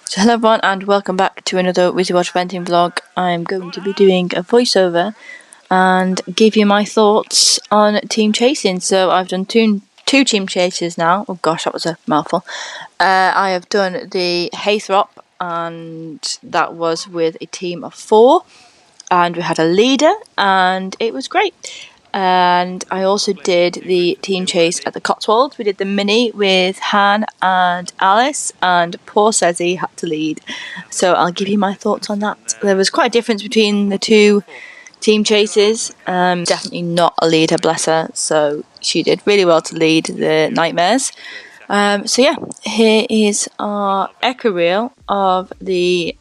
So hello everyone and welcome back to another Wizzy Watch Renting vlog. I'm going to be doing a voiceover and give you my thoughts on team chasing. So I've done two team chases now. Oh gosh, that was a mouthful. I have done the Hayop and that was with a team of 4 and we had a leader and it was great. And I also did the team chase at the Cotswolds. We did the mini with Han and Alice, and poor Sezzy had to lead. So I'll give you my thoughts on that. There was quite a difference between the two team chases. Definitely not a leader, bless her. So she did really well to lead the Nightmares. So yeah, here is our echo reel of the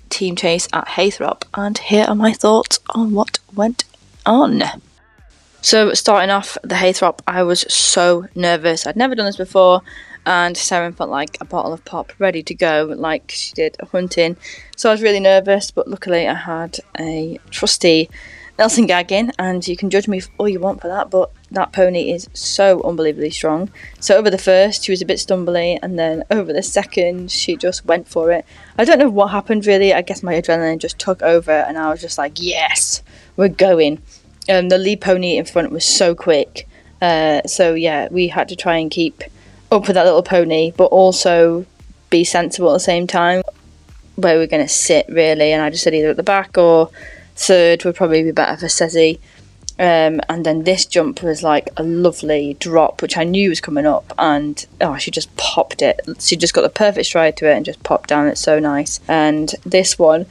team chase at Haythrop, and here are my thoughts on what went on. So starting off the Haythrop, I was so nervous. I'd never done this before, and Seren felt like a bottle of pop ready to go, like she did hunting. So I was really nervous, but luckily I had a trusty Nelson Gaggin, and you can judge me all you want for that, but that pony is so unbelievably strong. So over the first, she was a bit stumbly, and then over the second, she just went for it. I don't know what happened really. I guess my adrenaline just took over, and I was just like, yes, we're going. The lead pony in front was so quick. So yeah, we had to try and keep up with that little pony, but also be sensible at the same time. Where we're going to sit really, and I just said either at the back or third would probably be better for Sezzy. And then this jump was like a lovely drop, which I knew was coming up, and she just popped it. She just got the perfect stride to it and just popped down. It's so nice. And this one,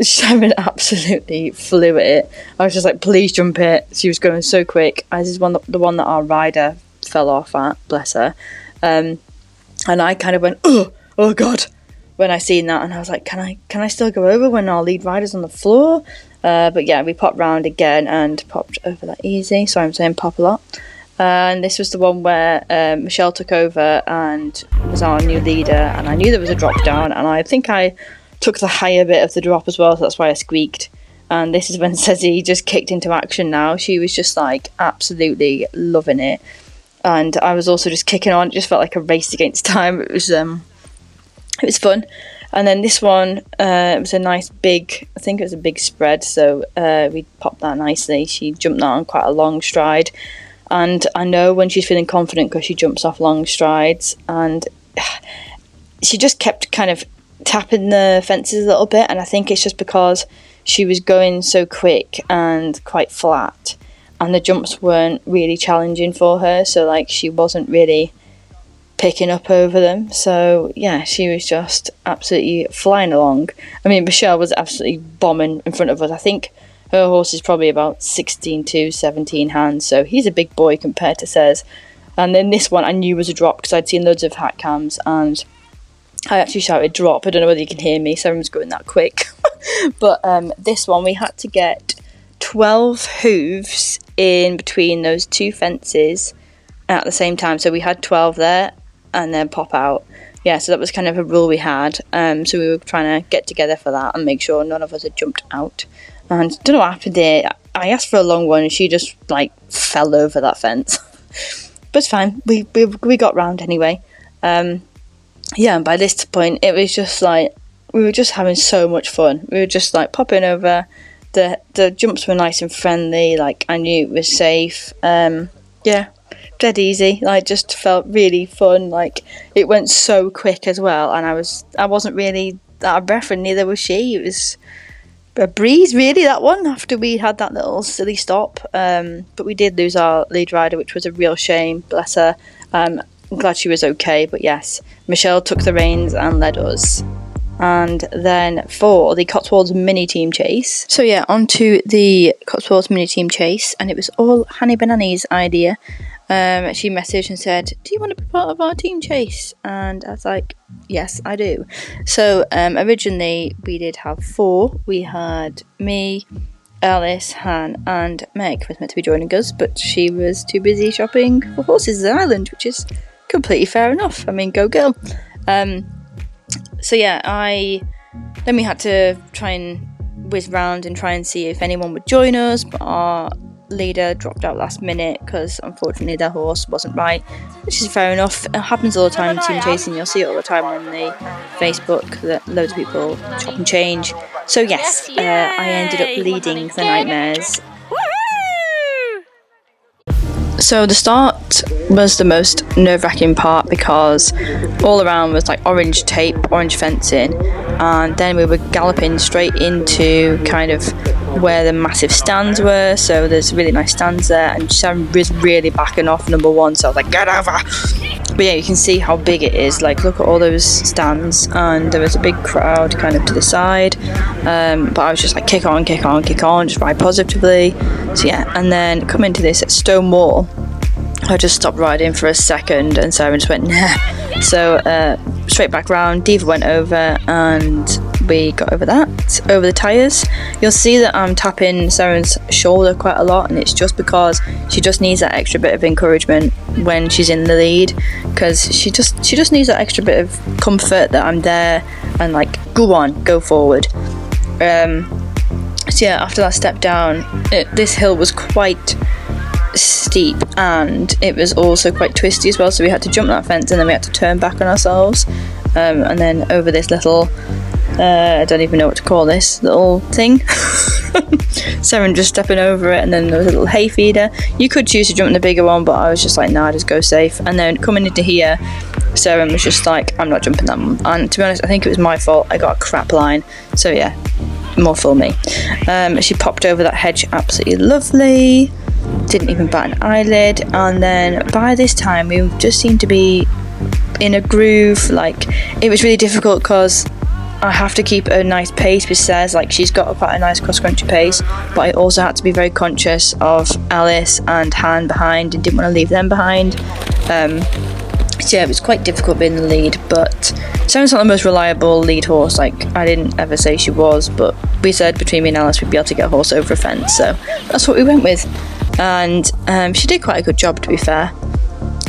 Sharon absolutely flew at it. I was just like, please jump it. She was going so quick. This is the one that our rider fell off at, bless her. And I kind of went, oh god, when I seen that, and I was like, can I still go over when our lead rider's on the floor? But yeah, we popped round again and popped over that easy. Sorry, I'm saying pop a lot. And this was the one where Michelle took over and was our new leader, and I knew there was a drop down, and I think I took the higher bit of the drop as well, so that's why I squeaked. And this is when Sezzy just kicked into action now. She was just like absolutely loving it, and I was also just kicking on. It just felt like a race against time. It was fun. And then this one, it was a nice big, I think it was a big spread, so we popped that nicely. She jumped that on quite a long stride, and I know when she's feeling confident because she jumps off long strides, and she just kept kind of tapping the fences a little bit, and I think it's just because she was going so quick and quite flat, and the jumps weren't really challenging for her, so like she wasn't really picking up over them. So yeah, she was just absolutely flying along. I mean, Michelle was absolutely bombing in front of us. I think her horse is probably about 16 to 17 hands, so he's a big boy compared to Sez. And then this one I knew was a drop because I'd seen loads of hat cams, and I actually shouted drop. I don't know whether you can hear me, Sarah's going that quick. But this one we had to get 12 hooves in between those two fences at the same time. So we had 12 there and then pop out. Yeah, so that was kind of a rule we had. So we were trying to get together for that and make sure none of us had jumped out. And don't know what happened there. I asked for a long one and she just like fell over that fence. But it's fine. We got round anyway. Yeah, and by this point, it was just like, we were just having so much fun. We were just like popping over. The jumps were nice and friendly. Like, I knew it was safe. Yeah, dead easy. Like, just felt really fun. Like, it went so quick as well. And I wasn't really out of breath, and neither was she. It was a breeze, really, that one, after we had that little silly stop. But we did lose our lead rider, which was a real shame. Bless her. I'm glad she was okay, but yes, Michelle took the reins and led us. And then for the Cotswolds mini team chase, so yeah, onto the Cotswolds mini team chase, and it was all Hanny Banani's idea. She messaged and said, do you want to be part of our team chase? And I was like, yes, I do. So originally we did have 4. We had me, Alice, Han and Meg was meant to be joining us, but she was too busy shopping for horses in Ireland, which is completely fair enough. I mean, go girl. So yeah, then we had to try and whiz round and try and see if anyone would join us, but our leader dropped out last minute because unfortunately their horse wasn't right, which is fair enough. It happens all the time in team chasing. You'll see it all the time on the Facebook that loads of people chop and change. So yes, I ended up leading the Nightmares. So the start was the most nerve-wracking part because all around was like orange tape, orange fencing, and then we were galloping straight into kind of where the massive stands were. So there's really nice stands there, and Sharon was really backing off number one, so I was like, get over. But yeah, you can see how big it is. Like, look at all those stands, and there was a big crowd kind of to the side. But I was just like, kick on, kick on, kick on, just ride positively. So yeah, and then come into this stone wall. I just stopped riding for a second, and Sarah just went, nah. So straight back round, Diva went over, and we got over the tyres. You'll see that I'm tapping Sarah's shoulder quite a lot, and it's just because she just needs that extra bit of encouragement when she's in the lead, because she just needs that extra bit of comfort that I'm there and like, go on, go forward. So yeah, after that step down, this hill was quite steep, and it was also quite twisty as well, so we had to jump that fence and then we had to turn back on ourselves, and then over this little I don't even know what to call this little thing. Seren just stepping over it, and then there was a little hay feeder. You could choose to jump in the bigger one, but I was just like, nah, just go safe. And then coming into here, Seren was just like, I'm not jumping that one. And to be honest, I think it was my fault. I got a crap line, so yeah, more for me. She popped over that hedge absolutely lovely, didn't even bat an eyelid, and then by this time we just seemed to be in a groove. Like, it was really difficult because I have to keep a nice pace with Sez. Like, she's got quite a nice cross-country pace, but I also had to be very conscious of Alice and Han behind and didn't want to leave them behind. So yeah, it was quite difficult being the lead, but Seren's not the most reliable lead horse. Like, I didn't ever say she was, but we said between me and Alice we'd be able to get a horse over a fence, so that's what we went with. And she did quite a good job, to be fair.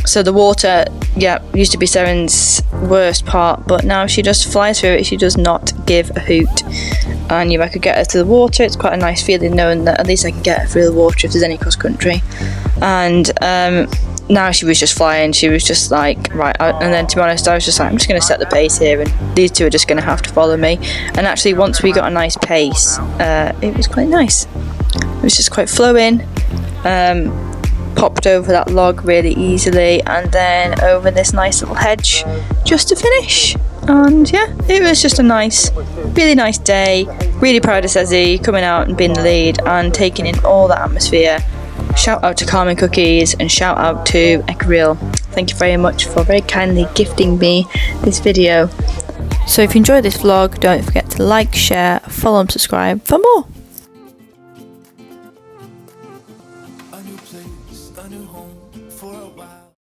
So the water, yeah, used to be Seren's worst part, but now she just flies through it. She does not give a hoot. I knew I could get her to the water. It's quite a nice feeling knowing that at least I can get her through the water if there's any cross country. And now she was just flying. She was just like, right. And then, to be honest, I was just like, I'm just going to set the pace here, and these two are just going to have to follow me. And actually, once we got a nice pace, it was quite nice. It was just quite flowing. Popped over that log really easily, and then over this nice little hedge just to finish. And yeah, it was just a nice, really nice day. Really proud of Sezzy coming out and being the lead and taking in all the atmosphere. Shout out to Carmen Cookies and shout out to Ekril. Thank you very much for very kindly gifting me this video. So if you enjoyed this vlog, don't forget to like, share, follow and subscribe for more.